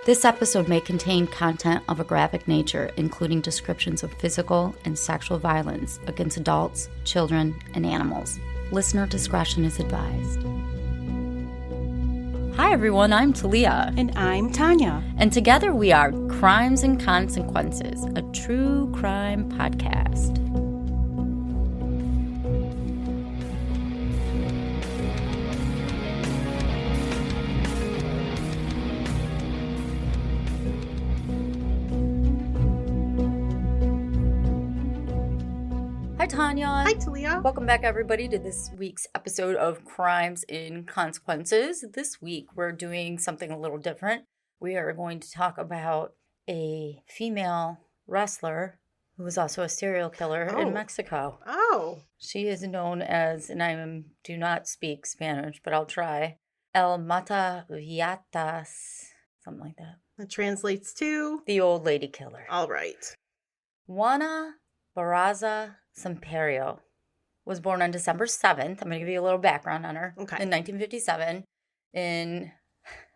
This episode may contain content of a graphic nature, including descriptions of physical and sexual violence against adults, children, and animals. Listener discretion is advised. Hi everyone, I'm Talia. And I'm Tanya. And together we are Crimes and Consequences, a true crime podcast. Hi Tanya. Hi Talia. Welcome back everybody to this week's episode of Crimes and Consequences. This week we're doing something a little different. We are going to talk about a female wrestler who was also a serial killer in Mexico. Oh. She is known as, and I do not speak Spanish, but I'll try, El Mataviejitas, something like that. That translates to? The old lady killer. All right. Juana Barraza was born on December 7th. I'm going to give you a little background on her. Okay. In 1957 in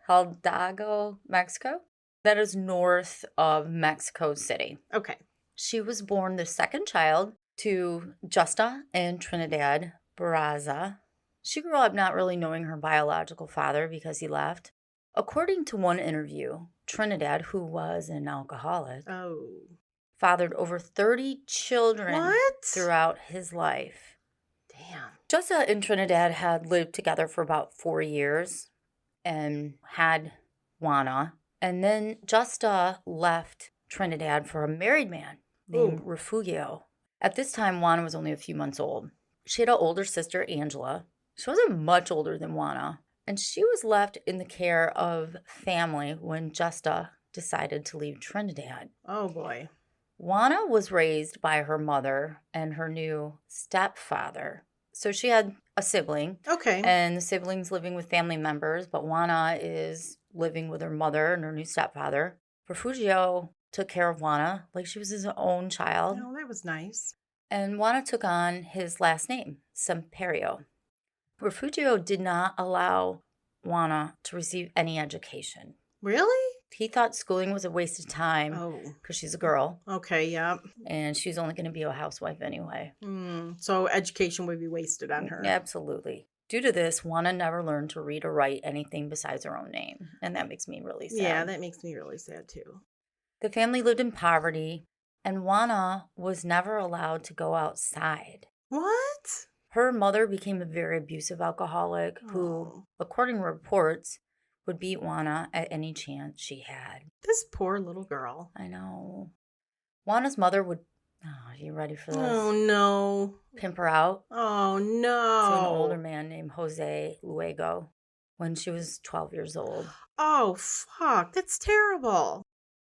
Hidalgo, Mexico. That is north of Mexico City. Okay. She was born the second child to Justa and Trinidad Barraza. She grew up not really knowing her biological father because he left. According to one interview, Trinidad, who was an alcoholic, fathered over 30 children throughout his life. Damn. Justa and Trinidad had lived together for about 4 years and had Juana. And then Justa left Trinidad for a married man named Refugio. At this time, Juana was only a few months old. She had an older sister, Angela. She wasn't much older than Juana. And she was left in the care of family when Justa decided to leave Trinidad. Oh, boy. Juana was raised by her mother and her new stepfather. So she had a sibling. Okay. And the sibling's living with family members, but Juana is living with her mother and her new stepfather. Refugio took care of Juana like she was his own child. Oh, that was nice. And Juana took on his last name, Semperio. Refugio did not allow Juana to receive any education. Really? He thought schooling was a waste of time because she's a girl. Okay, yeah. And she's only going to be a housewife anyway. So education would be wasted on her. Absolutely. Due to this, Juana never learned to read or write anything besides her own name. And that makes me really sad. Yeah, that makes me really sad too. The family lived in poverty, and Juana was never allowed to go outside. What? Her mother became a very abusive alcoholic who, according to reports, would beat Juana at any chance she had. This poor little girl. I know. Juana's mother would, are you ready for this? Oh, no. Pimp her out. Oh, no. To an older man named Jose Luego when she was 12 years old. Oh, fuck. That's terrible.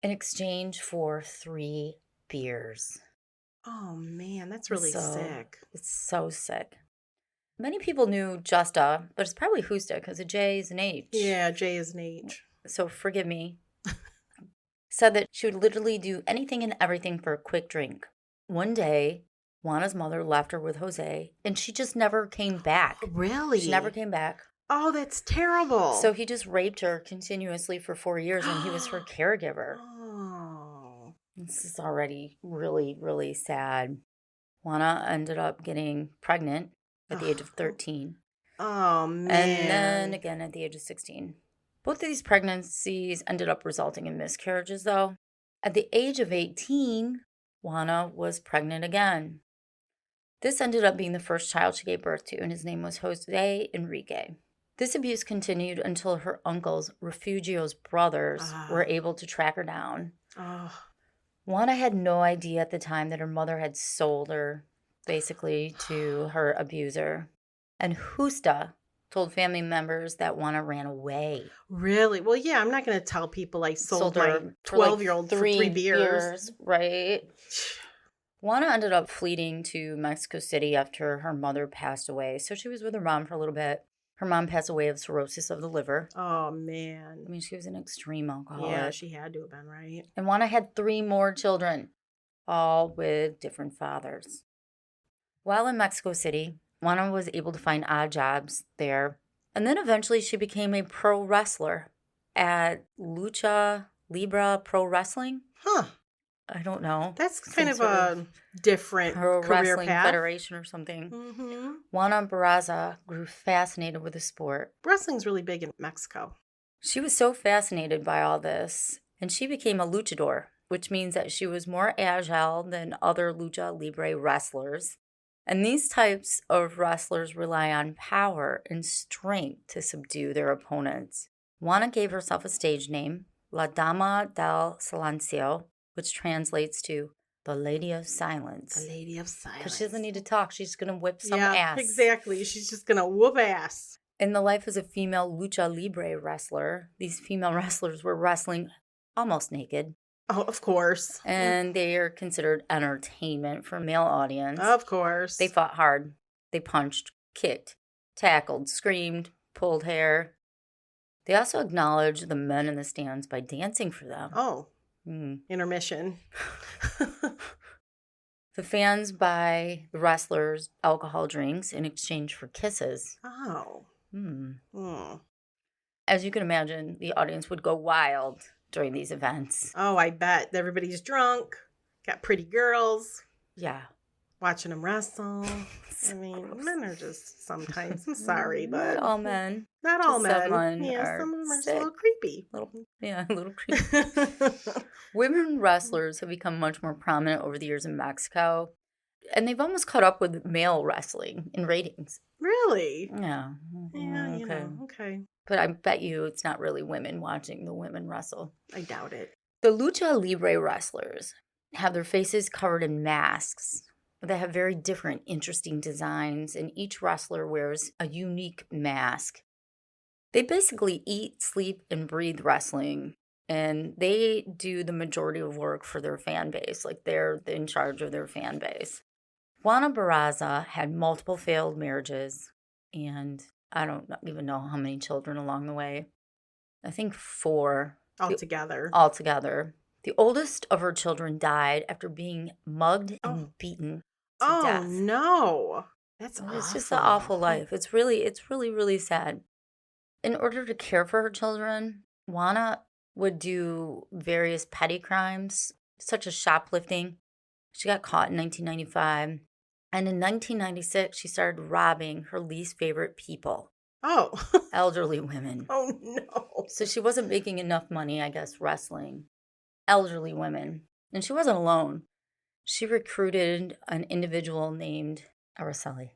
In exchange for 3 beers. Oh, man. That's really sick. It's so sick. Many people knew Justa, but it's probably Justa because a J is an H. Yeah, J is an H. So forgive me. Said that she would literally do anything and everything for a quick drink. One day, Juana's mother left her with Jose, and she just never came back. Really? She never came back. Oh, that's terrible. So he just raped her continuously for 4 years, and he was her caregiver. Oh. This is already really, really sad. Juana ended up getting pregnant at the age of 13. Oh, man. And then again at the age of 16. Both of these pregnancies ended up resulting in miscarriages, though. At the age of 18, Juana was pregnant again. This ended up being the first child she gave birth to, and his name was Jose Enrique. This abuse continued until her uncles, Refugio's brothers, were able to track her down. Juana had no idea at the time that her mother had sold her, basically, to her abuser. And Justa told family members that Juana ran away. Really? Well, yeah, I'm not going to tell people I sold my 12-year-old for 3 beers. Right. Juana ended up fleeing to Mexico City after her mother passed away. So she was with her mom for a little bit. Her mom passed away of cirrhosis of the liver. Oh, man. I mean, she was an extreme alcoholic. Yeah, she had to have been, right? And Juana had 3 more children, all with different fathers. While in Mexico City, Juana was able to find odd jobs there. And then eventually she became a pro wrestler. at Lucha Libre Pro Wrestling. Huh. I don't know. That's kind of a different Pro career Wrestling path. Federation or something. Mm-hmm. Juana Barraza grew fascinated with the sport. Wrestling's really big in Mexico. She was so fascinated by all this, and she became a luchador, which means that she was more agile than other lucha libre wrestlers. And these types of wrestlers rely on power and strength to subdue their opponents. Juana gave herself a stage name, La Dama del Silencio, which translates to the Lady of Silence. The Lady of Silence. Because she doesn't need to talk. She's going to whip some ass. Exactly. She's just going to whoop ass. In the life as a female lucha libre wrestler, these female wrestlers were wrestling almost naked. Oh, of course. And they are considered entertainment for male audience. Of course. They fought hard. They punched, kicked, tackled, screamed, pulled hair. They also acknowledged the men in the stands by dancing for them. Oh. Intermission. The fans buy the wrestlers alcohol drinks in exchange for kisses. Oh. As you can imagine, the audience would go wild during these events. Oh, I bet. Everybody's drunk. Got pretty girls. Yeah. Watching them wrestle. I mean, men are just sometimes, I'm sorry, but... Not all men. Not all men. Some of them are just a little creepy. A little creepy. Women wrestlers have become much more prominent over the years in Mexico. And they've almost caught up with male wrestling in ratings. Really? Yeah. Yeah, okay. But I bet you it's not really women watching the women wrestle. I doubt it. The lucha libre wrestlers have their faces covered in masks. They have very different, interesting designs, and each wrestler wears a unique mask. They basically eat, sleep, and breathe wrestling, and they do the majority of work for their fan base. Like, they're in charge of their fan base. Juana Barraza had multiple failed marriages, and I don't even know how many children along the way. I think 4. Altogether. The oldest of her children died after being mugged and beaten to death. Oh, no. That's awful. It's just an awful life. It's really, really sad. In order to care for her children, Juana would do various petty crimes, such as shoplifting. She got caught in 1995. And in 1996, she started robbing her least favorite people. Oh. Elderly women. Oh, no. So she wasn't making enough money, I guess, wrestling. Elderly women. And she wasn't alone. She recruited an individual named Araceli.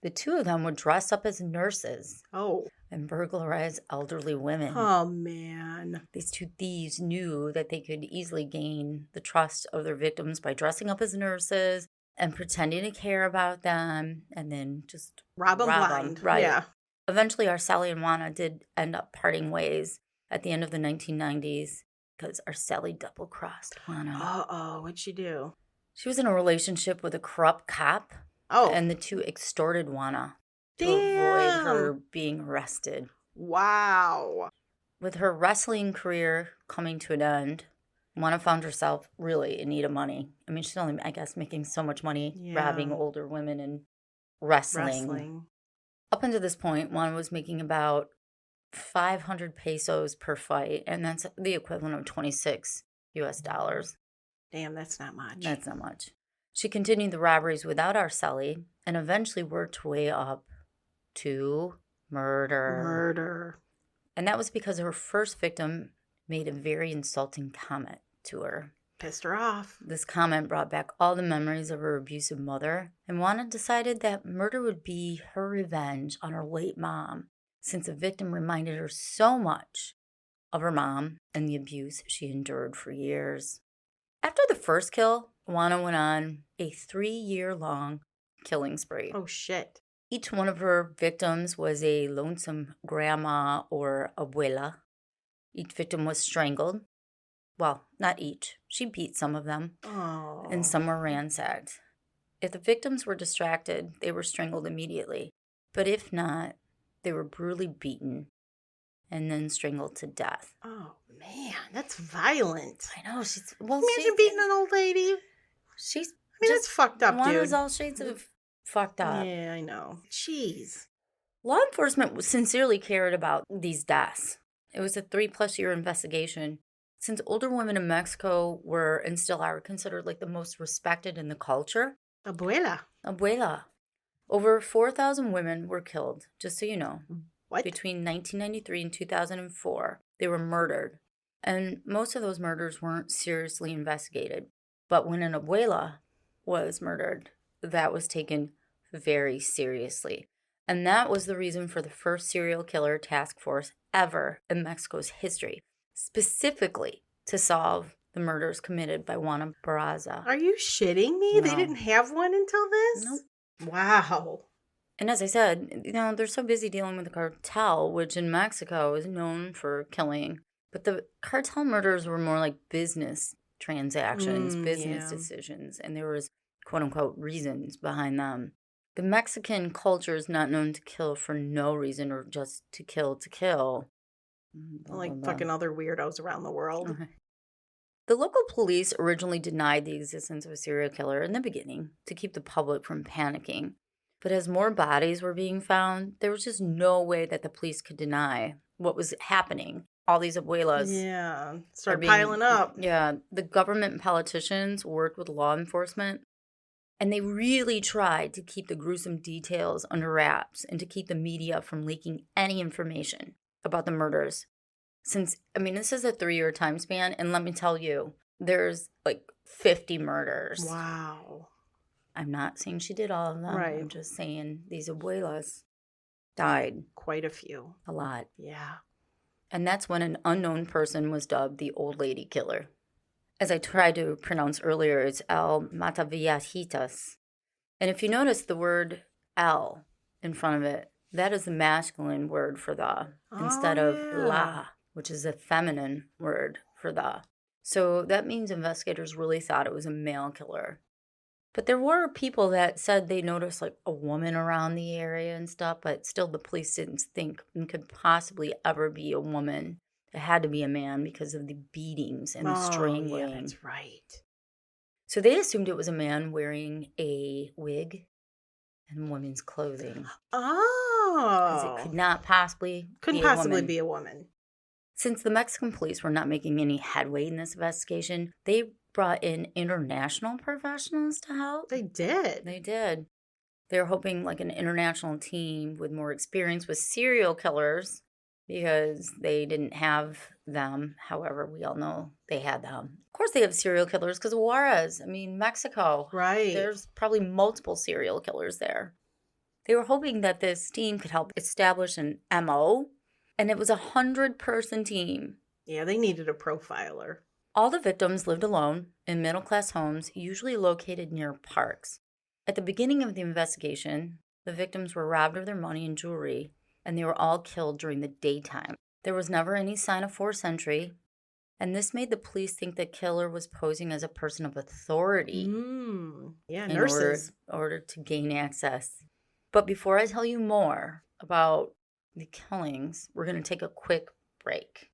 The two of them would dress up as nurses. Oh. And burglarize elderly women. Oh, man. These two thieves knew that they could easily gain the trust of their victims by dressing up as nurses and pretending to care about them, and then just rob them blind. Right. Yeah. Eventually, Araceli and Juana did end up parting ways at the end of the 1990s because Araceli double-crossed Juana. Uh-oh, what'd she do? She was in a relationship with a corrupt cop. Oh. And the two extorted Juana to Damn. avoid her being arrested. Wow. With her wrestling career coming to an end, Juana found herself really in need of money. I mean, she's only, I guess, making so much money robbing older women and wrestling. Up until this point, Juana was making about 500 pesos per fight, and that's the equivalent of $26 US. Damn, that's not much. That's not much. She continued the robberies without Araceli and eventually worked her way up to murder. And that was because her first victim made a very insulting comment to her. Pissed her off. This comment brought back all the memories of her abusive mother, and Juana decided that murder would be her revenge on her late mom, since the victim reminded her so much of her mom and the abuse she endured for years. After the first kill, Juana went on a 3-year-long killing spree. Oh, shit. Each one of her victims was a lonesome grandma or abuela. Each victim was strangled. Well, not each. She beat some of them. Oh. And some were ransacked. If the victims were distracted, they were strangled immediately. But if not, they were brutally beaten and then strangled to death. Oh, man, that's violent. I know. Imagine beating an old lady. That's fucked up, dude. Juana's all shades of fucked up. Yeah, I know. Jeez. Law enforcement sincerely cared about these deaths. It was a 3+ year investigation. Since older women in Mexico were and still are considered like the most respected in the culture. Abuela. Over 4,000 women were killed, just so you know. What? Between 1993 and 2004, they were murdered. And most of those murders weren't seriously investigated. But when an abuela was murdered, that was taken very seriously. And that was the reason for the first serial killer task force ever in Mexico's history, specifically to solve the murders committed by Juana Barraza. Are you shitting me? No. They didn't have one until this? Nope. Wow. And as I said, they're so busy dealing with the cartel, which in Mexico is known for killing. But the cartel murders were more like business transactions, business decisions, and there was quote-unquote reasons behind them. The Mexican culture is not known to kill for no reason or just to kill to kill. Like fucking other weirdos around the world. Okay. The local police originally denied the existence of a serial killer in the beginning to keep the public from panicking. But as more bodies were being found, there was just no way that the police could deny what was happening. All these abuelas start piling up. Yeah, the government and politicians worked with law enforcement, and they really tried to keep the gruesome details under wraps and to keep the media from leaking any information about the murders. Since, this is a 3-year time span, and let me tell you, there's like 50 murders. Wow. I'm not saying she did all of them. Right. I'm just saying these abuelas died. Quite a few. A lot. Yeah. And that's when an unknown person was dubbed the old lady killer. As I tried to pronounce earlier, it's El Mataviejitas. And if you notice the word El in front of it, that is the masculine word for the instead of la, which is a feminine word for the. So that means investigators really thought it was a male killer. But there were people that said they noticed like a woman around the area and stuff, but still the police didn't think it could possibly ever be a woman. It had to be a man because of the beatings and the strangling. Yeah, that's right. So they assumed it was a man wearing a wig and women's clothing. Oh. Because it could not possibly be a woman. Since the Mexican police were not making any headway in this investigation, they brought in international professionals to help. They did. They were hoping like an international team with more experience with serial killers because they didn't have them. However, we all know they had them. Of course they have serial killers because of Juarez. Mexico. Right. There's probably multiple serial killers there. They were hoping that this team could help establish an MO, and it was a 100-person team. Yeah, they needed a profiler. All the victims lived alone in middle-class homes, usually located near parks. At the beginning of the investigation, the victims were robbed of their money and jewelry, and they were all killed during the daytime. There was never any sign of forced entry, and this made the police think the killer was posing as a person of authority. Yeah, in nurses. order to gain access. But before I tell you more about the killings, we're going to take a quick break.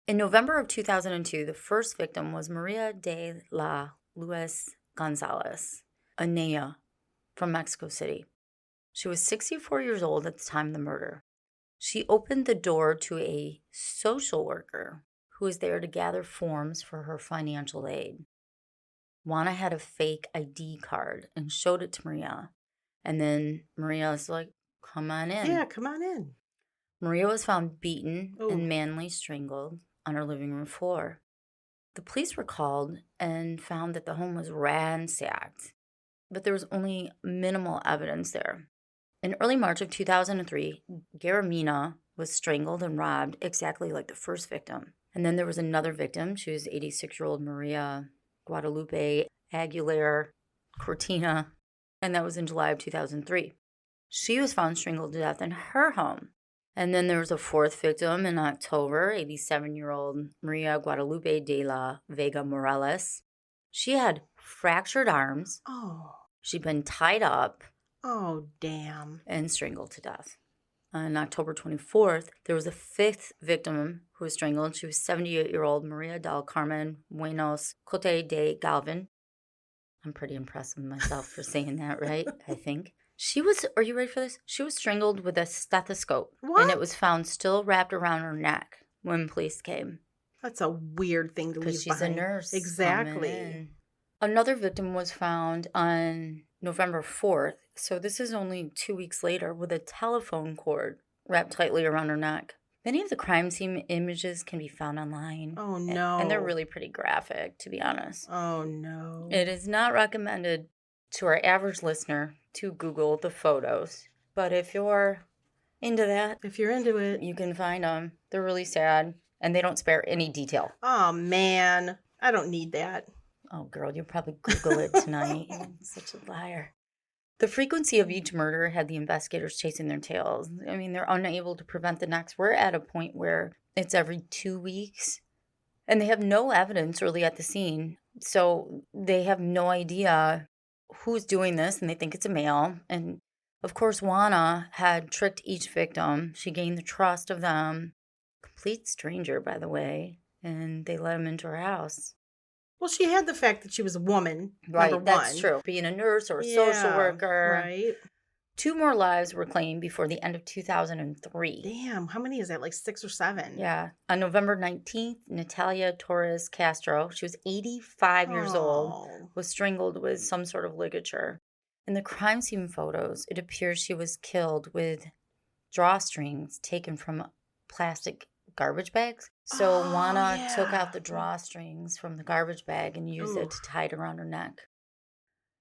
In November of 2002, the first victim was Maria de la Luz Gonzalez, a Naya from Mexico City. She was 64 years old at the time of the murder. She opened the door to a social worker who was there to gather forms for her financial aid. Juana had a fake ID card and showed it to Maria. And then Maria was like, come on in. Yeah, come on in. Maria was found beaten and manly strangled on her living room floor. The police were called and found that the home was ransacked, but there was only minimal evidence there. In early March of 2003, Garamina was strangled and robbed exactly like the first victim. And then there was another victim. She was 86-year-old Maria Guadalupe Aguilar Cortina, and that was in July of 2003. She was found strangled to death in her home. And then there was a fourth victim in October, 87-year-old Maria Guadalupe de la Vega Morales. She had fractured arms. Oh. She'd been tied up. Oh, damn. And strangled to death. On October 24th, there was a fifth victim who was strangled. She was 78-year-old Maria del Carmen Buenos Cote de Galvin. I'm pretty impressed with myself for saying that right, I think. Are you ready for this? She was strangled with a stethoscope. What? And it was found still wrapped around her neck when police came. That's a weird thing to leave behind. Because she's a nurse. Exactly. Another victim was found on November 4th. So this is only 2 weeks later with a telephone cord wrapped tightly around her neck. Many of the crime scene images can be found online. Oh, no. And they're really pretty graphic, to be honest. Oh, no. It is not recommended to our average listener to Google the photos. But if you're into that, if you're into it, you can find them. They're really sad, and they don't spare any detail. Oh, man. I don't need that. Oh, girl, you'll probably Google it tonight. Such a liar. The frequency of each murder had the investigators chasing their tails. I mean, they're unable to prevent the next. We're at a point where it's every 2 weeks, and they have no evidence really at the scene. So they have no idea who's doing this, and they think it's a male. And, of course, Juana had tricked each victim. She gained the trust of them. Complete stranger, by the way. And they let him into her house. Well, she had the fact that she was a woman, right, number that's one. true. Being a nurse or a social worker. Right. 2 more lives were claimed before the end of 2003. Damn, how many is that? Like 6 or 7? Yeah. On November 19th, Natalia Torres Castro, she was 85 years old, was strangled with some sort of ligature. In the crime scene photos, it appears she was killed with drawstrings taken from plastic garbage bags. So Juana took out the drawstrings from the garbage bag and used it to tie it around her neck.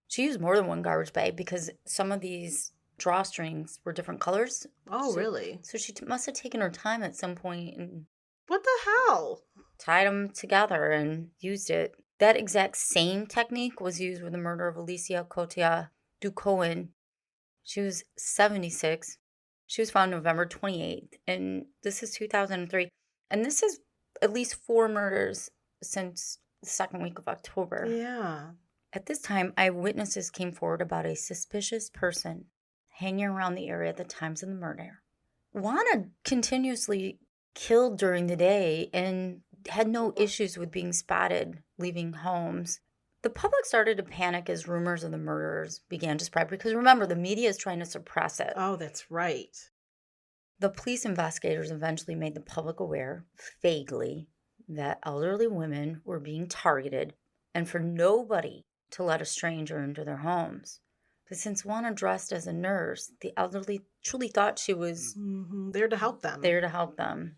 She used more than one garbage bag because some of these drawstrings were different colors. Oh, really? So she must have taken her time at some point and... What the hell? Tied them together and used it. That exact same technique was used with the murder of Alicia Cotia Ducoin. She was 76. She was found November 28th, and this is 2003. And this is at least 4 murders since the second week of October. Yeah. At this time, eyewitnesses came forward about a suspicious person hanging around the area at the times of the murder. Juana continuously killed during the day and had no issues with being spotted leaving homes. The public started to panic as rumors of the murders began to spread because, remember, the media is trying to suppress it. Oh, that's right. The police investigators eventually made the public aware, vaguely, that elderly women were being targeted and for nobody to let a stranger into their homes. But since Juana dressed as a nurse, the elderly truly thought she was there to help them. There to help them.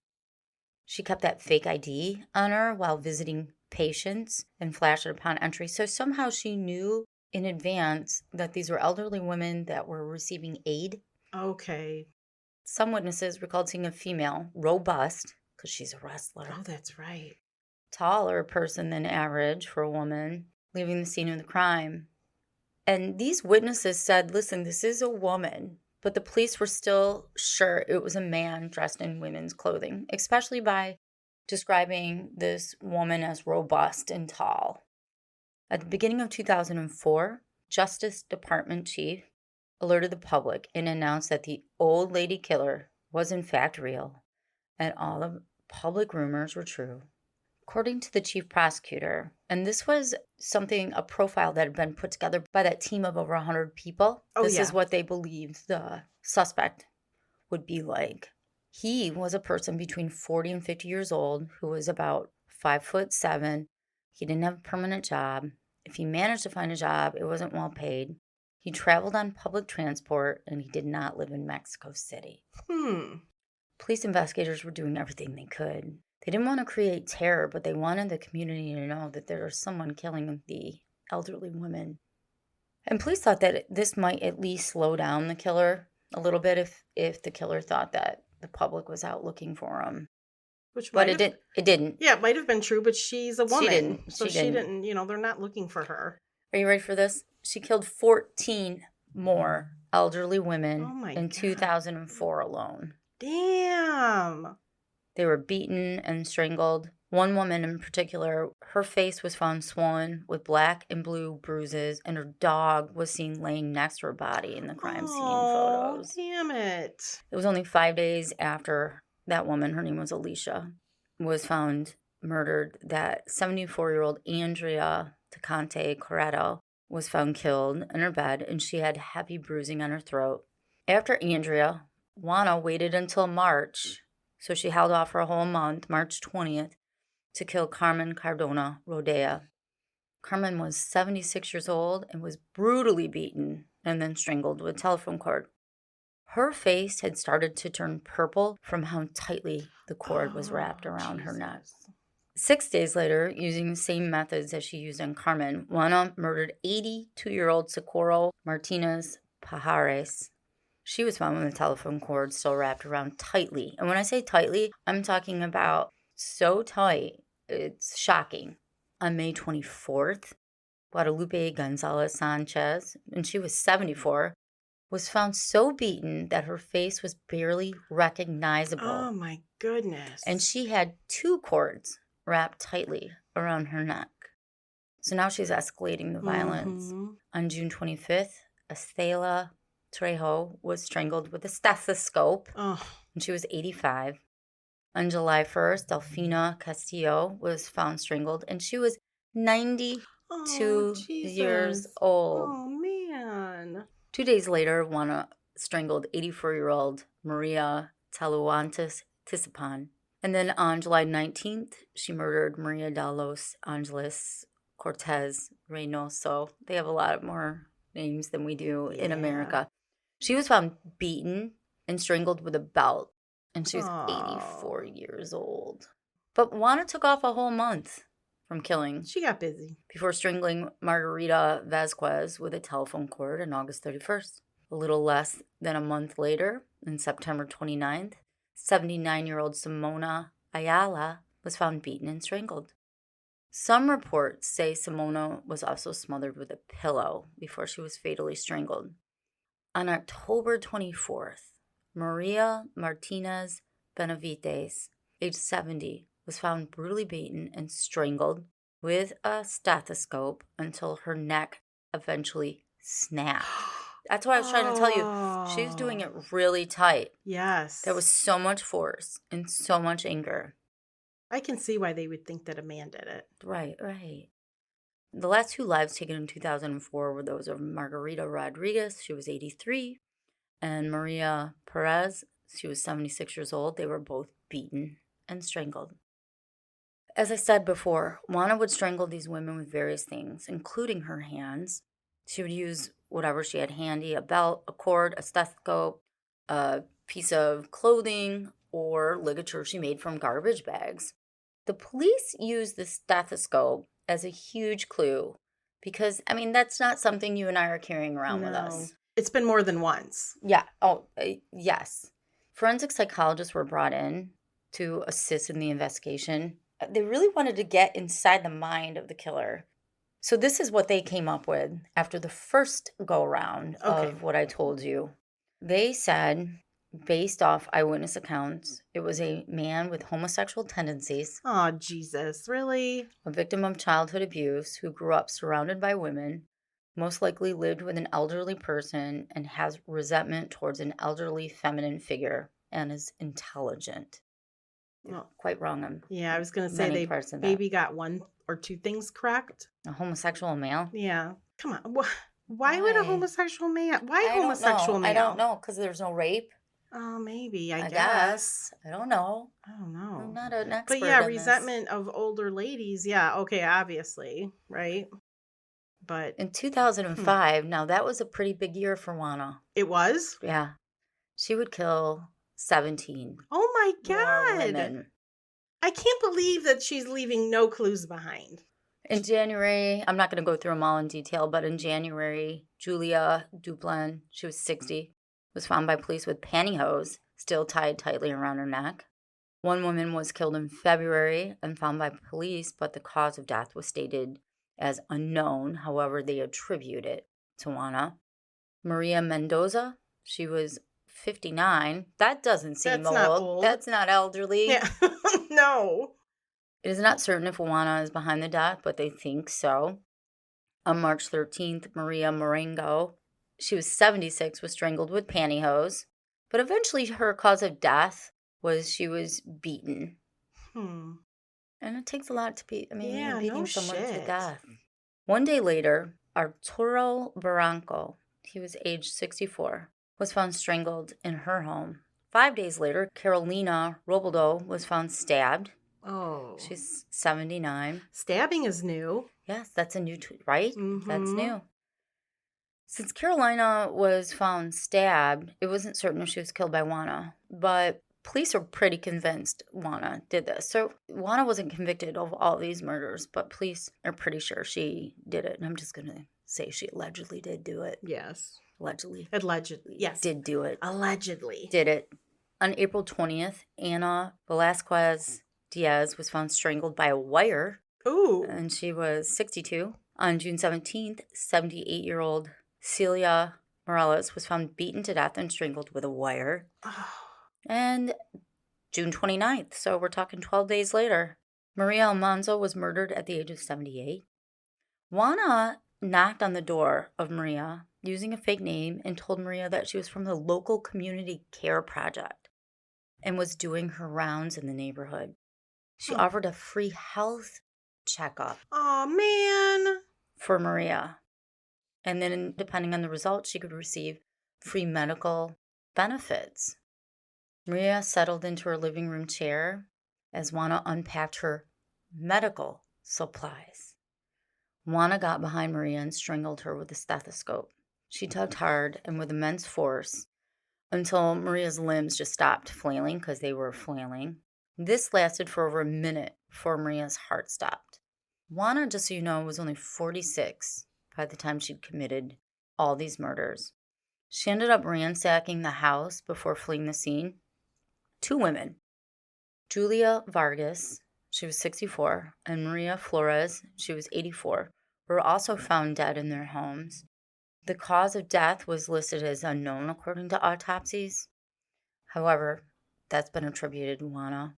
She kept that fake ID on her while visiting patients and flashed it upon entry. So somehow she knew in advance that these were elderly women that were receiving aid. Okay. Some witnesses recalled seeing a female, robust, because she's a wrestler. Oh, that's right. Taller person than average for a woman, leaving the scene of the crime. And these witnesses said, listen, this is a woman. But the police were still sure it was a man dressed in women's clothing, especially by describing this woman as robust and tall. At the beginning of 2004, Justice Department Chief alerted the public and announced that the old lady killer was in fact real and all the public rumors were true. According to the chief prosecutor, and this was a profile that had been put together by that team of over 100 people. This is what they believed the suspect would be like. He was a person between 40 and 50 years old who was about 5'7". He didn't have a permanent job. If he managed to find a job, it wasn't well paid. He traveled on public transport, and he did not live in Mexico City. Police investigators were doing everything they could. They didn't want to create terror, but they wanted the community to know that there was someone killing the elderly women. And police thought that this might at least slow down the killer a little bit if the killer thought that the public was out looking for him. But it didn't. Yeah, it might have been true, but she's a woman. She didn't, they're not looking for her. Are you ready for this? She killed 14 more elderly women in 2004 alone. Damn. They were beaten and strangled. One woman in particular, her face was found swollen with black and blue bruises, and her dog was seen laying next to her body in the crime scene photos. Damn it. It was only 5 days after that woman, her name was Alicia, was found murdered that 74-year-old Andrea Tecante Corretto was found killed in her bed, and she had heavy bruising on her throat. After Andrea, Juana waited until March, so she held off for a whole month, March 20th, to kill Carmen Cardona Rodea. Carmen was 76 years old and was brutally beaten and then strangled with a telephone cord. Her face had started to turn purple from how tightly the cord was wrapped around her neck. 6 days later, using the same methods as she used on Carmen, Juana murdered 82-year-old Socorro Martinez Pajares. She was found with a telephone cord still wrapped around tightly. And when I say tightly, I'm talking about so tight, it's shocking. On May 24th, Guadalupe Gonzalez Sanchez, and she was 74, was found so beaten that her face was barely recognizable. Oh, my goodness. And she had 2 cords wrapped tightly around her neck. So now she's escalating the violence. On June 25th, Estela Trejo was strangled with a stethoscope, and she was 85. On July 1st, Delfina Castillo was found strangled, and she was 92 years old. Oh, man. 2 days later, Juana strangled 84-year-old Maria Taluantes Tisipan. And then on July 19th, she murdered Maria de los Angeles Cortez Reynoso. They have a lot more names than we do in America. She was found beaten and strangled with a belt, and she was 84 years old. But Juana took off a whole month from killing. She got busy. Before strangling Margarita Vasquez with a telephone cord on August 31st. A little less than a month later, on September 29th, 79-year-old Simona Ayala was found beaten and strangled. Some reports say Simona was also smothered with a pillow before she was fatally strangled. On October 24th, Maria Martinez Benavides, age 70, was found brutally beaten and strangled with a stethoscope until her neck eventually snapped. That's what I was trying to tell you. She was doing it really tight. Yes. There was so much force and so much anger. I can see why they would think that a man did it. Right. The last 2 lives taken in 2004 were those of Margarita Rodriguez, she was 83, and Maria Perez, she was 76 years old. They were both beaten and strangled. As I said before, Juana would strangle these women with various things, including her hands. She would use whatever she had handy, a belt, a cord, a stethoscope, a piece of clothing, or ligature she made from garbage bags. The police used the stethoscope as a huge clue because, that's not something you and I are carrying around with us. It's been more than once. Yeah. Yes. Forensic psychologists were brought in to assist in the investigation. They really wanted to get inside the mind of the killer. So this is what they came up with after the first go-around of what I told you. They said, based off eyewitness accounts, it was a man with homosexual tendencies. Oh, Jesus, really? A victim of childhood abuse who grew up surrounded by women, most likely lived with an elderly person, and has resentment towards an elderly feminine figure, and is intelligent. Quite wrong on I was going to say they maybe got 1 or 2 things correct. A homosexual male? Yeah. Come on. Why would a homosexual man? Why homosexual male? I don't know, because there's no rape. Oh, maybe. I guess. I don't know. I'm not an expert. But resentment of older ladies. Yeah. Okay. Obviously. Right. But in 2005, now that was a pretty big year for Juana. It was? Yeah. She would kill 17. Oh my God. Women. I can't believe that she's leaving no clues behind. In January, I'm not going to go through them all in detail, but in January, Julia Duplin, she was 60, was found by police with pantyhose still tied tightly around her neck. 1 woman was killed in February and found by police, but the cause of death was stated as unknown. However, they attribute it to Juana. Maria Mendoza, she was 59. That doesn't seem old. That's not elderly. Yeah. No. It is not certain if Juana is behind the death, but they think so. On March 13th, Maria Marengo, she was 76, was strangled with pantyhose. But eventually her cause of death was she was beaten. And it takes a lot to beat. Beating someone to death. 1 day later, Arturo Barranco, he was age 64, was found strangled in her home. 5 days later, Carolina Robledo was found stabbed. Oh. She's 79. Stabbing is new. Yes, that's a new, right? Mm-hmm. That's new. Since Carolina was found stabbed, it wasn't certain if she was killed by Juana, but police are pretty convinced Juana did this. So Juana wasn't convicted of all these murders, but police are pretty sure she did it. And I'm just going to say she allegedly did do it. Yes. Allegedly. Allegedly, yes. Did do it. Allegedly. Did it. On April 20th, Ana Velasquez Diaz was found strangled by a wire. Ooh. And she was 62. On June 17th, 78-year-old Celia Morales was found beaten to death and strangled with a wire. Oh. And June 29th, so we're talking 12 days later, Maria Almanzo was murdered at the age of 78. Juana knocked on the door of Maria using a fake name and told Maria that she was from the local community care project and was doing her rounds in the neighborhood. She offered a free health checkup. Oh, man. For Maria. And then, depending on the results, she could receive free medical benefits. Maria settled into her living room chair as Juana unpacked her medical supplies. Juana got behind Maria and strangled her with a stethoscope. She tugged hard and with immense force until Maria's limbs just stopped flailing because they were flailing. This lasted for over a minute before Maria's heart stopped. Juana, just so you know, was only 46 by the time she'd committed all these murders. She ended up ransacking the house before fleeing the scene. 2 women, Julia Vargas, she was 64, and Maria Flores, she was 84, were also found dead in their homes. The cause of death was listed as unknown according to autopsies. However, that's been attributed to Juana.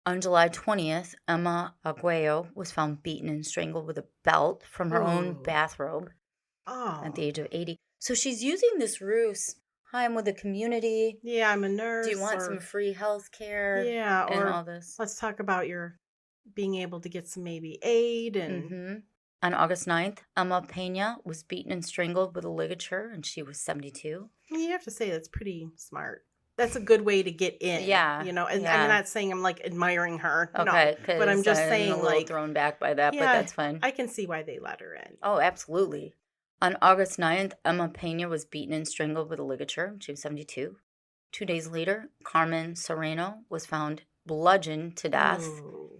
On July 20th, Emma Aguayo was found beaten and strangled with a belt from her own bathrobe at the age of 80. So she's using this ruse. Hi, I'm with the community. Yeah, I'm a nurse. Do you want some free health care? Yeah, and or all this. Let's talk about your being able to get some maybe aid. And On August 9th, Emma Pena was beaten and strangled with a ligature, and she was 72. You have to say that's pretty smart. That's a good way to get in. Yeah. You know, and yeah. I'm not saying I'm like admiring her. Okay. No, but I'm just saying a little like thrown back by that, but that's fine. I can see why they let her in. Oh, absolutely. On August 9th, Emma Pena was beaten and strangled with a ligature. She was 72. 2 days later, Carmen Serrano was found bludgeoned to death. Ooh,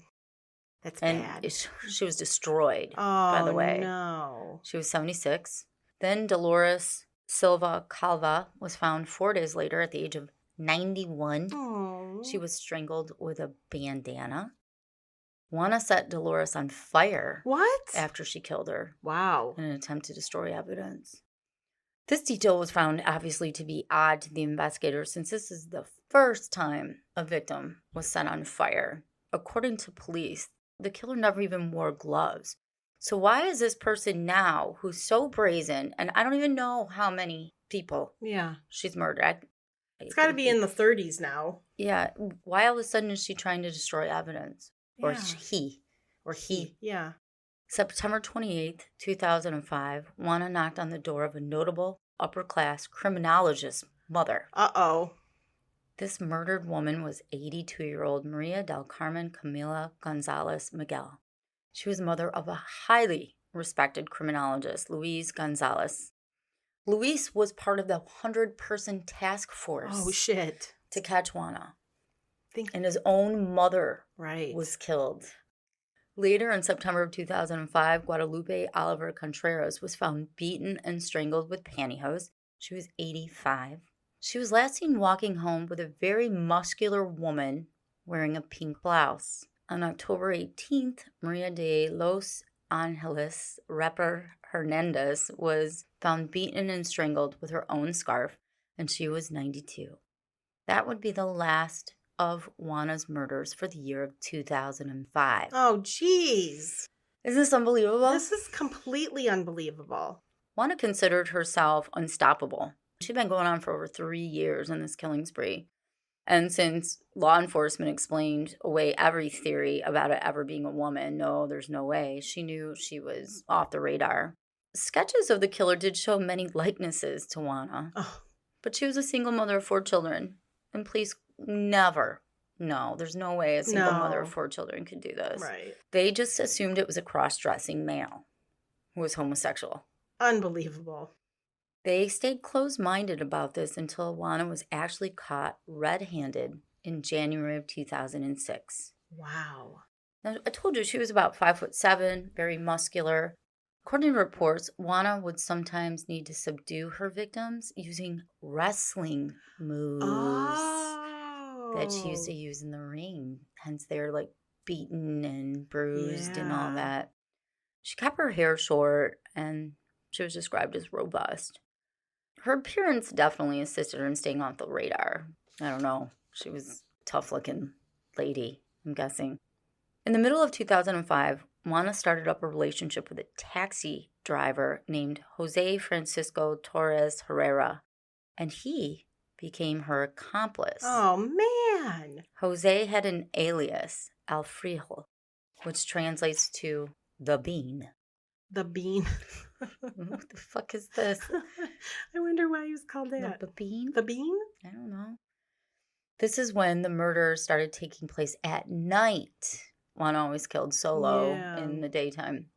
that's bad. She was destroyed, by the way. Oh, no. She was 76. Then Dolores Silva Calva was found 4 days later at the age of 91. Oh. She was strangled with a bandana. Juana set Dolores on fire. What? After she killed her. Wow. In an attempt to destroy evidence. This detail was found obviously to be odd to the investigators since this is the first time a victim was set on fire. According to police, the killer never even wore gloves. So why is this person now, who's so brazen, and I don't even know how many people she's murdered. It's got to be in the 30s now. Yeah. Why all of a sudden is she trying to destroy evidence? Yeah. Or he. Yeah. September 28th, 2005, Juana knocked on the door of a notable upper-class criminologist's mother. Uh-oh. This murdered woman was 82-year-old Maria del Carmen Camila Gonzalez Miguel. She was mother of a highly respected criminologist, Luis Gonzalez. Luis was part of the 100-person task force. Oh, shit. To catch Juana. And his own mother was killed. Later in September of 2005, Guadalupe Oliver Contreras was found beaten and strangled with pantyhose. She was 85. She was last seen walking home with a very muscular woman wearing a pink blouse. On October 18th, Maria de Los Angeles Reper Hernandez was found beaten and strangled with her own scarf, and she was 92. That would be the last of Juana's murders for the year of 2005. Oh, jeez. Isn't this unbelievable? This is completely unbelievable. Juana considered herself unstoppable. She'd been going on for over 3 years in this killing spree. And since law enforcement explained away every theory about it ever being a woman, no, there's no way, she knew she was off the radar. Sketches of the killer did show many likenesses to Juana, but she was a single mother of 4 children, and police there's no way a single mother of 4 children could do this. Right. They just assumed it was a cross-dressing male who was homosexual. Unbelievable. They stayed closed-minded about this until Juana was actually caught red-handed in January of 2006. Wow. Now, I told you she was about 5'7", very muscular. According to reports, Juana would sometimes need to subdue her victims using wrestling moves that she used to use in the ring. Hence, they're like beaten and bruised and all that. She kept her hair short, and she was described as robust. Her appearance definitely assisted her in staying off the radar. I don't know. She was a tough-looking lady, I'm guessing. In the middle of 2005, Juana started up a relationship with a taxi driver named Jose Francisco Torres Herrera, and he became her accomplice. Oh, man. Jose had an alias, Alfredo, which translates to the bean. The bean. What the fuck is this? I wonder why he was called that. The bean? The bean? I don't know. This is when the murders started taking place at night. Juana always killed solo in the daytime.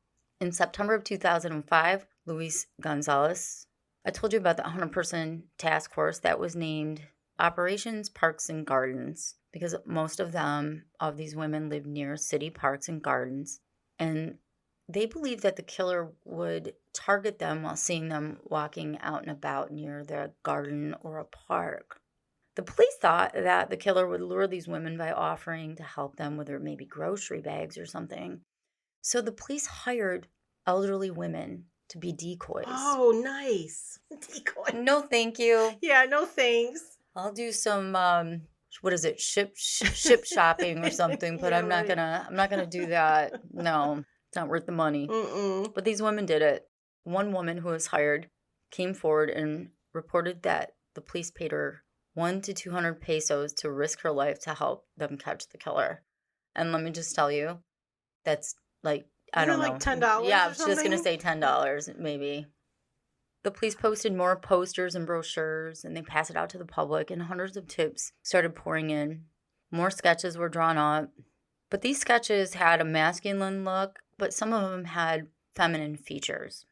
In September of 2005, Luis Gonzalez, I told you about the 100-person task force that was named Operations Parks and Gardens, because most of these women lived near city parks and gardens. And they believed that the killer would target them while seeing them walking out and about near the garden or a park. The police thought that the killer would lure these women by offering to help them with their maybe grocery bags or something. So the police hired elderly women to be decoys. Oh, nice. Decoys. No, thank you. Yeah, no thanks. I'll do some ship shopping or something, but I'm not gonna do that. No, it's not worth the money. But these women did it. One woman who was hired came forward and reported that the police paid her 100 to 200 pesos to risk her life to help them catch the killer. And let me just tell you, that's like, I don't know. Like $10? Yeah, I was just going to say $10, maybe. The police posted more posters and brochures, and they passed it out to the public, and hundreds of tips started pouring in. More sketches were drawn up. But these sketches had a masculine look, but some of them had feminine features.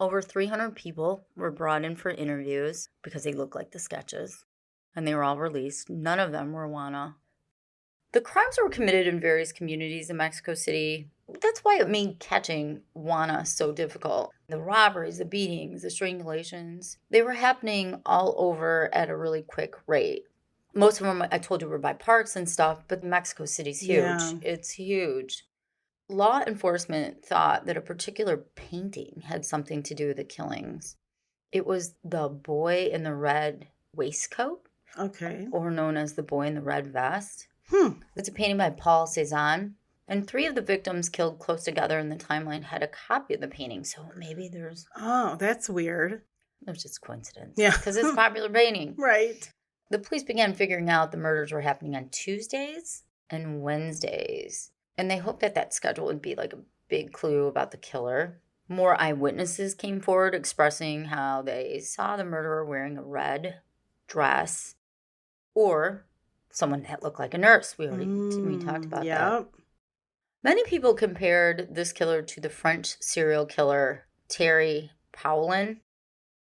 Over 300 people were brought in for interviews because they looked like the sketches, and they were all released. None of them were Juana. The crimes were committed in various communities in Mexico City. That's why it made catching Juana so difficult. The robberies, the beatings, the strangulations, they were happening all over at a really quick rate. Most of them, I told you, were by parks and stuff, but Mexico City's huge. Yeah. It's huge. Law enforcement thought that a particular painting had something to do with the killings. It was the boy in the red waistcoat. Okay. Or known as the boy in the red vest. It's a painting by Paul Cézanne. And 3 of the victims killed close together in the timeline had a copy of the painting. So maybe there's... Oh, that's weird. There's just coincidence. Yeah. Because it's a popular painting. Right. The police began figuring out the murders were happening on Tuesdays and Wednesdays. And they hoped that schedule would be like a big clue about the killer. More eyewitnesses came forward expressing how they saw the murderer wearing a red dress or someone that looked like a nurse. We talked about that. Many people compared this killer to the French serial killer Terry Powlin.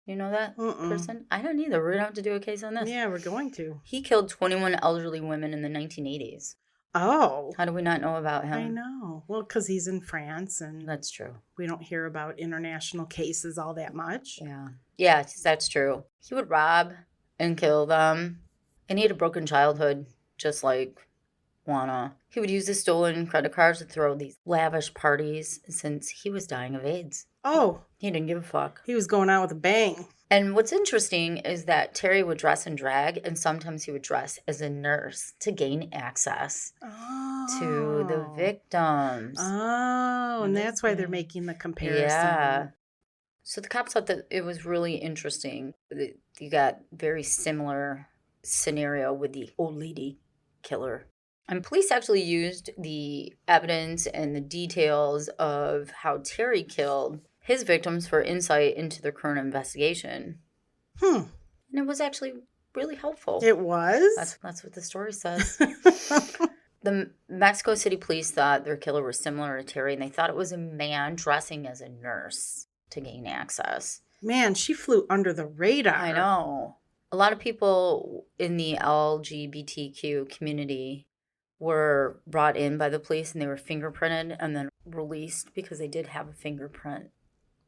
You know that person? I don't either. We're going to have to do a case on this. Yeah, we're going to. He killed 21 elderly women in the 1980s. Oh. How do we not know about him? I know. Well, because he's in France, and that's true. We don't hear about international cases all that much. Yeah. Yeah, that's true. He would rob and kill them, and he had a broken childhood, just like Juana. He would use the stolen credit cards to throw these lavish parties since he was dying of AIDS. Oh. He didn't give a fuck. He was going out with a bang. And what's interesting is that Terry would dress in drag, and sometimes he would dress as a nurse to gain access to the victims. Oh, and that's why they're making the comparison. Yeah. So the cops thought that it was really interesting. You got very similar scenario with the old lady killer. And police actually used the evidence and the details of how Terry killed his victims for insight into the current investigation. And it was actually really helpful. It was? That's what the story says. The Mexico City police thought their killer was similar to Terry, and they thought it was a man dressing as a nurse to gain access. Man, she flew under the radar. I know. A lot of people in the LGBTQ community were brought in by the police, and they were fingerprinted and then released because they did have a fingerprint.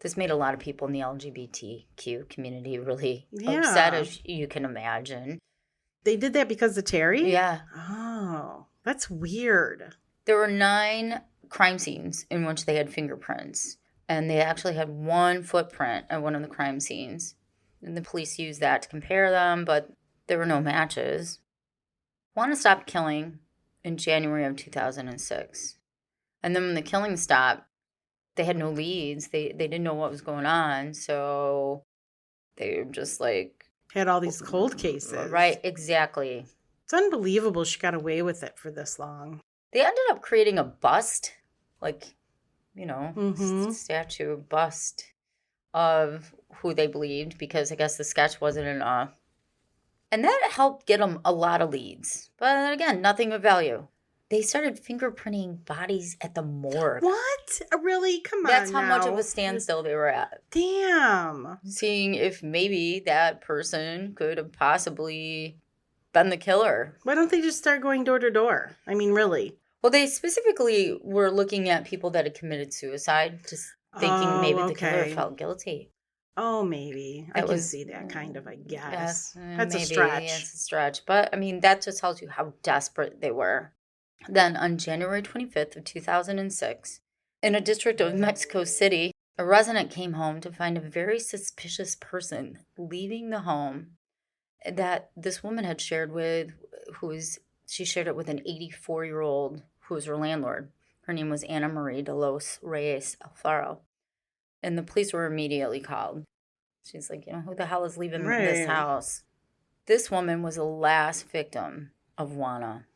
This made a lot of people in the LGBTQ community really upset, as you can imagine. They did that because of Terry? Yeah. Oh, that's weird. There were 9 crime scenes in which they had fingerprints, and they actually had 1 footprint at one of the crime scenes. And the police used that to compare them, but there were no matches. Juana stopped killing in January of 2006. And then when the killing stopped, they had no leads. They didn't know what was going on, so they were just like... Had all these cold cases. Right, exactly. It's unbelievable she got away with it for this long. They ended up creating a bust, statue bust of who they believed, because I guess the sketch wasn't enough. And that helped get them a lot of leads. But again, nothing of value. They started fingerprinting bodies at the morgue. What? Really? Come on. That's how much of a standstill they were at. Damn. Seeing if maybe that person could have possibly been the killer. Why don't they just start going door to door? I mean, really. Well, they specifically were looking at people that had committed suicide, just thinking maybe the killer felt guilty. Oh, maybe. I can see that kind of, I guess. That's maybe, a stretch. It's a stretch. But, I mean, that just tells you how desperate they were. Then, on January 25th of 2006, in a district of Mexico City, a resident came home to find a very suspicious person leaving the home that this woman had shared with, she shared it with an 84-year-old who was her landlord. Her name was Ana Maria de los Reyes Alfaro. And the police were immediately called. She's like, who the hell is leaving this house? This woman was the last victim of Juana.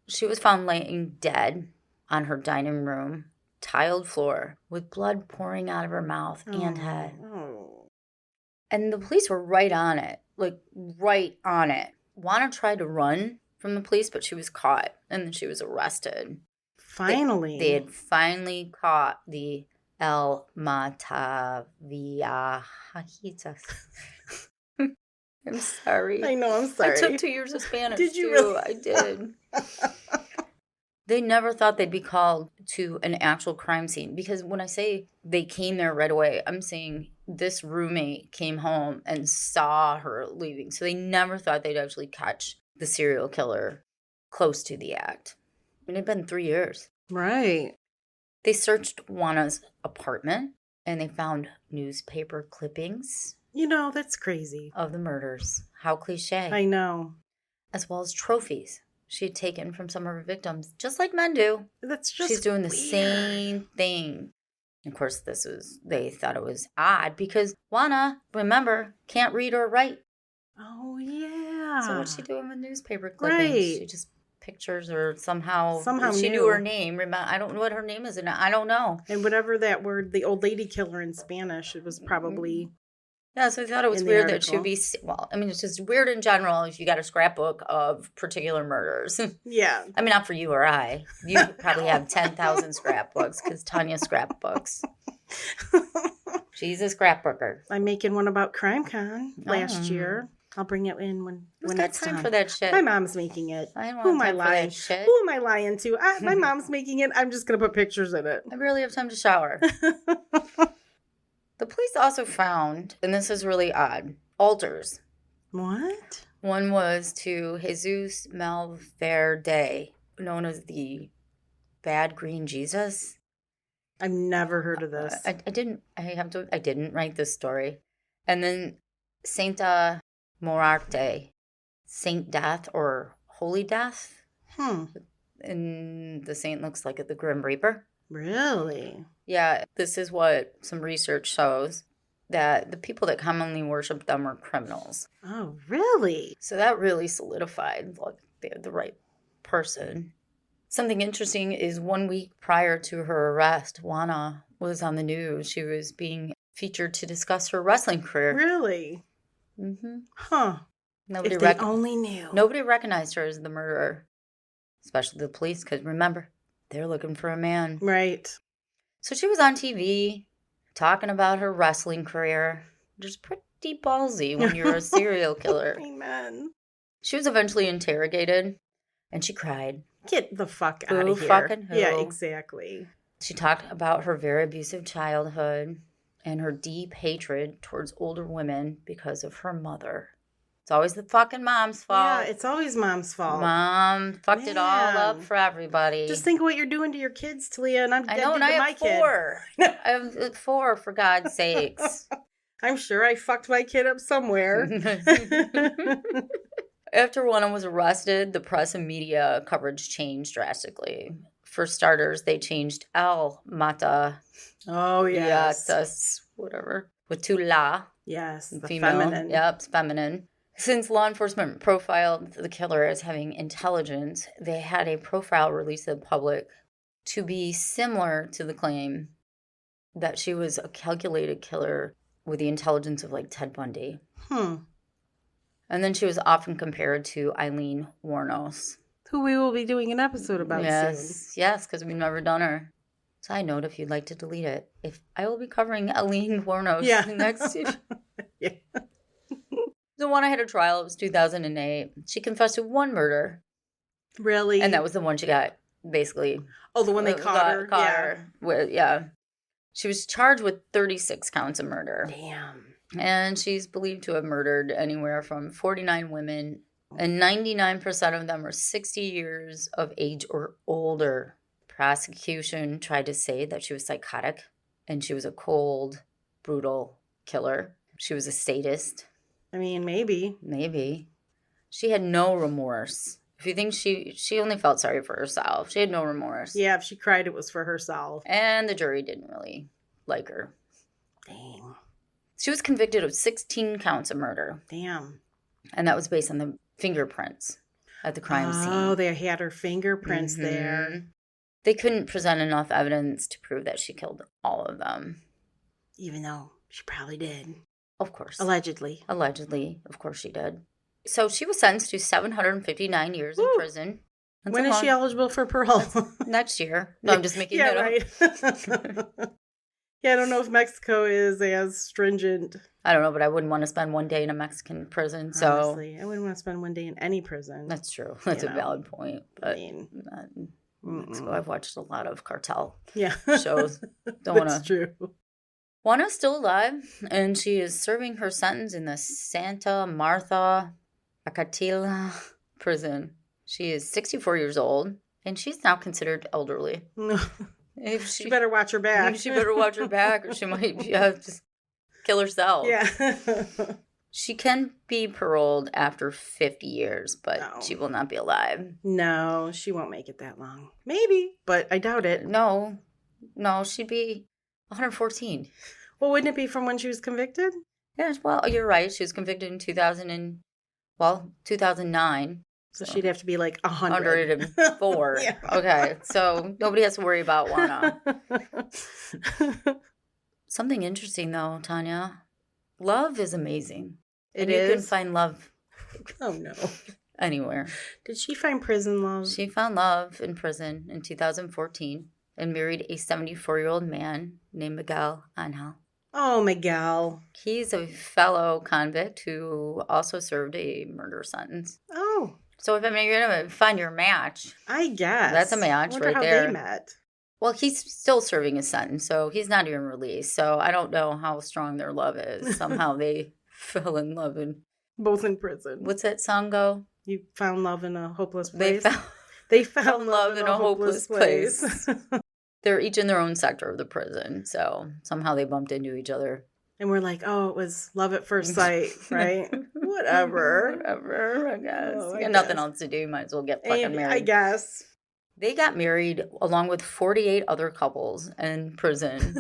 She was found laying dead on her dining room tiled floor with blood pouring out of her mouth and head. Oh. And the police were right on it, right on it. Juana tried to run from the police, but she was caught, and then she was arrested. Finally. They had finally caught the Mataviejitas. I'm sorry. I know, I'm sorry. I took 2 years of Spanish. Did you too. really? I did. They never thought they'd be called to an actual crime scene, because when I say they came there right away, I'm saying this roommate came home and saw her leaving. So they never thought they'd actually catch the serial killer close to the act. I mean, it'd been 3 years. Right. They searched Juana's apartment, and they found newspaper clippings. That's crazy. Of the murders. How cliche. I know. As well as trophies she had taken from some of her victims, just like men do. That's just She's doing the weird. same thing. Of course, they thought it was odd because Juana, remember, can't read or write. Oh, yeah. So what's she doing with newspaper clippings? Right. She just pictures or somehow she knew knew her name. I don't know what her name is, and I don't know. And whatever that word, the old lady killer in Spanish, it was probably... Yeah, so I thought it was weird that she'd be... Well, I mean, it's just weird in general if you got a scrapbook of particular murders. Yeah. I mean, not for you or I. You probably have 10,000 scrapbooks because Tanya scrapbooks. She's a scrapbooker. I'm making one about CrimeCon last year. I'll bring it in when it's time time for that shit. My mom's making it. I don't Who am have I time lying? for that shit. Who am I lying to? My mom's making it. I'm just going to put pictures in it. I barely have time to shower. The police also found, and this is really odd, altars. What? One was to Jesus Malverde, known as the Bad Green Jesus. I've never heard of this. I didn't write this story. And then Santa Muerte, Saint Death or Holy Death. And the saint looks like the Grim Reaper. Really? Yeah, this is what some research shows, that the people that commonly worship them are criminals. Oh, really? So that really solidified, they're the right person. Something interesting is 1 week prior to her arrest, Juana was on the news. She was being featured to discuss her wrestling career. Really? Mm-hmm. Huh. Nobody if they only knew. Nobody recognized her as the murderer, especially the police, because remember, they're looking for a man. Right. So she was on TV talking about her wrestling career. Just pretty ballsy when you're a serial killer. Amen. She was eventually interrogated, and she cried. Get the fuck out of here. Fucking who. Yeah, exactly. She talked about her very abusive childhood and her deep hatred towards older women because of her mother. It's always the fucking mom's fault. Yeah, it's always mom's fault. Mom fucked it all up for everybody. Just think of what you're doing to your kids, Talia, and I know, and I have 4. I have 4, for God's sakes. I'm sure I fucked my kid up somewhere. After Juana was arrested, the press and media coverage changed drastically. For starters, they changed El Mata. Oh, yes. Whatever. With 2 la. Yes, the female. Feminine. Yep, it's feminine. Since law enforcement profiled the killer as having intelligence, they had a profile released to the public to be similar to the claim that she was a calculated killer with the intelligence of like Ted Bundy. And then she was often compared to Eileen Wuornos, who we will be doing an episode about soon. Yes, because we've never done her. Side note, if you'd like to delete it, I will be covering Eileen Wuornos next year. Yeah. The one I had a trial, it was 2008. She confessed to 1 murder. Really? And that was the one she got, basically. Oh, the one they caught her? Her with, yeah. She was charged with 36 counts of murder. Damn. And she's believed to have murdered anywhere from 49 women, and 99% of them were 60 years of age or older. Prosecution tried to say that she was psychotic, and she was a cold, brutal killer. She was a sadist. I mean, maybe. Maybe. She had no remorse. If you think she only felt sorry for herself. She had no remorse. Yeah, if she cried, it was for herself. And the jury didn't really like her. Dang. She was convicted of 16 counts of murder. Damn. And that was based on the fingerprints at the crime scene. Oh, they had her fingerprints there. They couldn't present enough evidence to prove that she killed all of them. Even though she probably did. Of course. Allegedly. Of course she did. So she was sentenced to 759 years in prison. When is she eligible for parole? Next year. No, I'm just making that up. Yeah, I don't know if Mexico is as stringent. I don't know, but I wouldn't want to spend 1 day in a Mexican prison. So honestly, I wouldn't want to spend 1 day in any prison. That's true. That's a valid point. But I mean, Mexico, I've watched a lot of cartel shows. Don't want to. That's true. Juana's still alive, and she is serving her sentence in the Santa Marta Acatila prison. She is 64 years old, and she's now considered elderly. If she better watch her back. She better watch her back, or she might just kill herself. Yeah. She can be paroled after 50 years, but she will not be alive. No, she won't make it that long. Maybe, but I doubt it. No, she'd be 114. Well, wouldn't it be from when she was convicted? Yes, well, you're right. She was convicted in 2009. So she'd have to be like 100. 104. Yeah. Okay, so nobody has to worry about Juana. Something interesting, though, Tanya. Love is amazing. You can find love. Oh, no. Anywhere. Did she find prison love? She found love in prison in 2014 and married a 74-year-old man named Miguel Angel. Oh, Miguel. He's a fellow convict who also served a murder sentence. Oh. So if you're going to find your match. I guess. That's a match right there. I wonder how they met. Well, he's still serving his sentence, so he's not even released. So I don't know how strong their love is. Somehow they fell in love. Both in prison. What's that song go? You found love in a hopeless place. They found love in a hopeless place. They're each in their own sector of the prison, so somehow they bumped into each other. And we're like, oh, it was love at first sight, right? Whatever, I guess. You got nothing else to do. Might as well get fucking married. I guess. They got married along with 48 other couples in prison.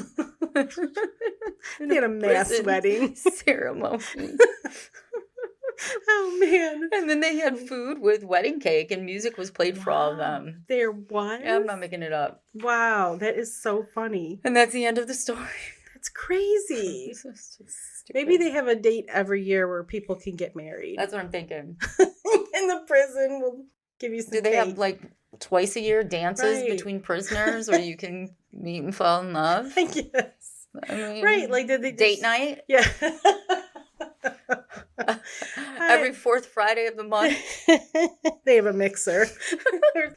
They had a mass wedding ceremony. Oh, man. And then they had food with wedding cake and music was played for all of them. There was? Yeah, I'm not making it up. Wow, that is so funny. And that's the end of the story. That's crazy. This is just Maybe they have a date every year where people can get married. That's what I'm thinking. In the prison, we'll give you some Do they cake. have like twice a year dances between prisoners where you can meet and fall in love? I guess. I mean, Right, like did they date night? Yeah. Every fourth Friday of the month. They have a mixer.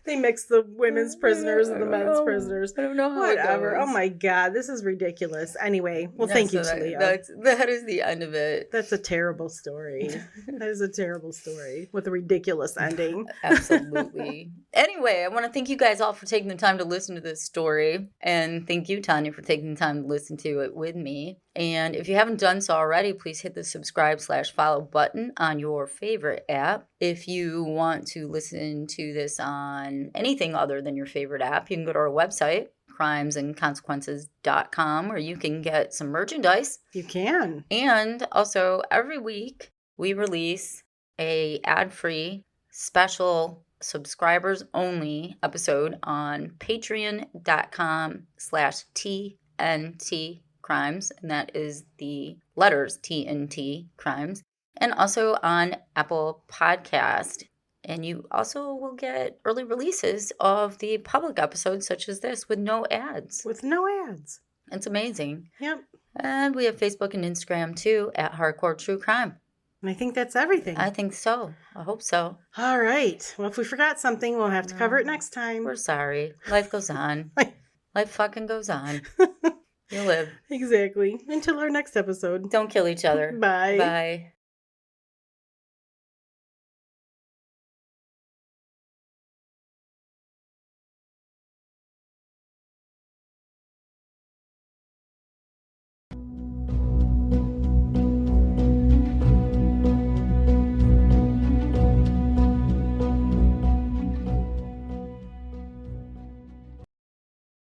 They mix the women's prisoners and the men's prisoners. I don't know how Whatever. it goes. Oh my God, this is ridiculous. Anyway, well, thank you, Talia. That is the end of it. That's a terrible story. That is a terrible story with a ridiculous ending. Absolutely. Anyway, I want to thank you guys all for taking the time to listen to this story. And thank you, Tanya, for taking the time to listen to it with me. And if you haven't done so already, please hit the subscribe/follow button on your favorite app. If you want to listen to this on anything other than your favorite app, you can go to our website, crimesandconsequences.com, where you can get some merchandise. You can. And also, every week, we release a ad-free special subscribers-only episode on patreon.com/TNT Crimes, and that is the letters TNT Crimes, and also on Apple Podcast. And you also will get early releases of the public episodes such as this with no ads. With no ads. It's amazing. Yep. And we have Facebook and Instagram too at Hardcore True Crime. And I think that's everything. I think so. I hope so. All right. Well, if we forgot something, we'll have to cover it next time. We're sorry. Life goes on. Life fucking goes on. You live. Exactly. Until our next episode. Don't kill each other. Bye. Bye.